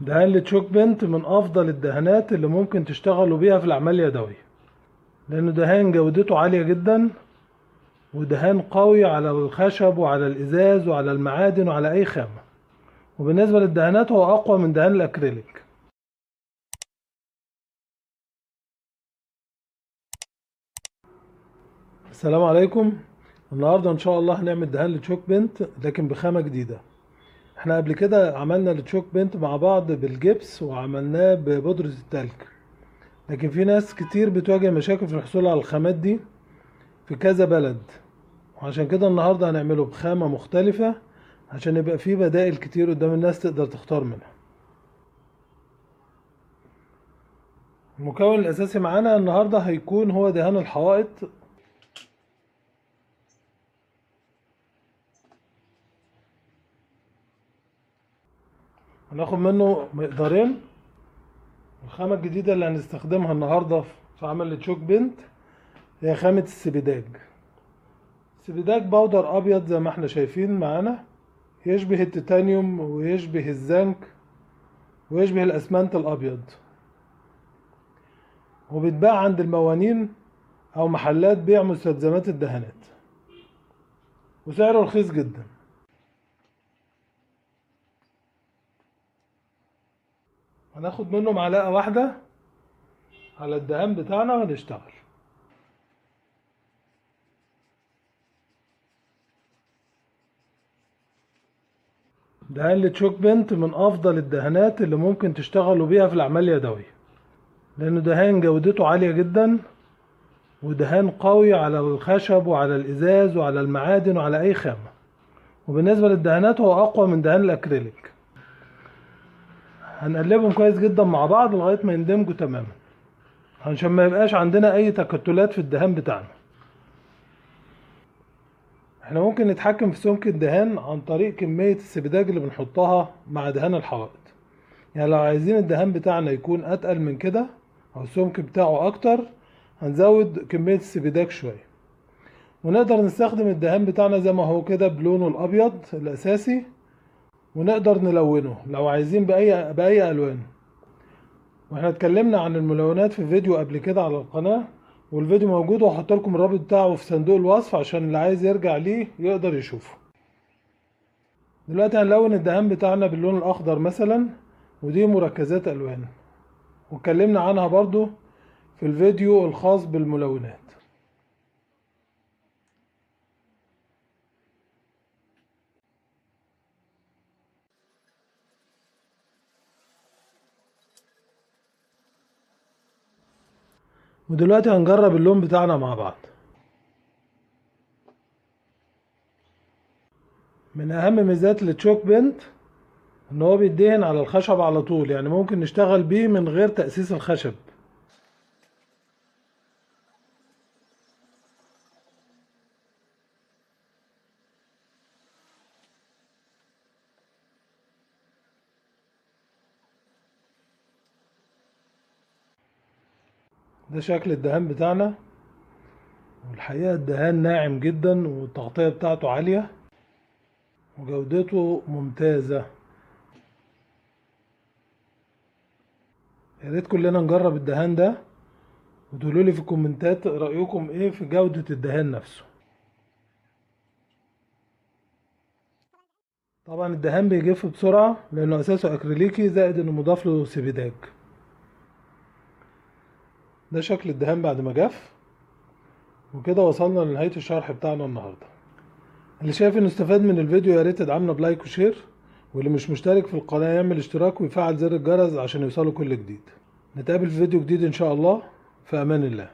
دهان التشوك بنت من افضل الدهانات اللي ممكن تشتغلوا بيها في الاعمال اليدويه، لانه دهان جودته عاليه جدا، ودهان قوي على الخشب وعلى الازاز وعلى المعادن وعلى اي خامه. وبالنسبه للدهانات هو اقوى من دهان الاكريليك. السلام عليكم. النهارده ان شاء الله هنعمل دهان لتشوك بنت لكن بخامه جديده. احنا قبل كده عملنا التشوك بنت مع بعض بالجبس وعملناه ببودرة التلج، لكن في ناس كتير بتواجه مشاكل في الحصول على الخامات دي في كذا بلد، وعشان كده النهارده هنعمله بخامة مختلفة عشان يبقى فيه بدائل كتير قدام الناس تقدر تختار منها. المكون الاساسي معانا النهارده هيكون هو دهان الحوائط. هناخد منه مقدارين. الخامة الجديدة اللي هنستخدمها النهارده في عمل التشوك بنت هي خامة السبيداج. السبيداج بودر ابيض زي ما احنا شايفين معانا، يشبه التيتانيوم ويشبه الزنك ويشبه الاسمنت الابيض، وبيتباع عند الموانين او محلات بيع مستلزمات الدهانات، وسعره رخيص جدا. هناخد منه معلقة واحدة على الدهان بتاعنا وهنشتغل. دهان التشوك بنت من افضل الدهانات اللي ممكن تشتغلوا بيها في الاعمال اليدويه، لانه دهان جودته عاليه جدا، ودهان قوي على الخشب وعلى الازاز وعلى المعادن وعلى اي خامه. وبالنسبه للدهانات هو اقوى من دهان الاكريليك. هنقلبهم كويس جدا مع بعض لغايه ما يندمجوا تماما عشان ما يبقاش عندنا اي تكتلات في الدهان بتاعنا. احنا ممكن نتحكم في سمك الدهان عن طريق كميه السبيداج اللي بنحطها مع دهان الحوائط. يعني لو عايزين الدهان بتاعنا يكون اتقل من كده او السمك بتاعه اكتر، هنزود كمية السبيداك شوية، ونقدر نستخدم الدهان بتاعنا زي ما هو كده بلونه الابيض الاساسي، ونقدر نلونه لو عايزين باي الوان. واحنا اتكلمنا عن الملونات في فيديو قبل كده على القناة، والفيديو موجود وهحط لكم الرابط بتاعه في صندوق الوصف عشان اللي عايز يرجع ليه يقدر يشوفه. دلوقتي هنلون الدهان بتاعنا باللون الاخضر مثلا، ودي مركزات الوان واتكلمنا عنها برضو في الفيديو الخاص بالملونات. ودلوقتي هنجرب اللون بتاعنا مع بعض. من اهم ميزات التشوك بنت ان هو بيدهن على الخشب على طول، يعني ممكن نشتغل بيه من غير تأسيس الخشب. ده شكل الدهان بتاعنا، والحقيقة الدهان ناعم جدا والتغطية بتاعته عالية وجودته ممتازة. يا ريت كلنا نجرب الدهان ده وتقولوا لي في الكومنتات رأيكم ايه في جودة الدهان نفسه. طبعا الدهان بيجف بسرعة لانه اساسه اكريليكي زائد انه مضاف له سبيداج. ده شكل الدهان بعد ما جف. وكده وصلنا لنهاية الشرح بتاعنا النهاردة. اللي شايف انه استفاد من الفيديو يا ريت تدعمنا بلايك وشير، واللي مش مشترك في القناة يعمل اشتراك ويفعل زر الجرس عشان يوصله كل جديد. نتقابل في فيديو جديد ان شاء الله. في امان الله.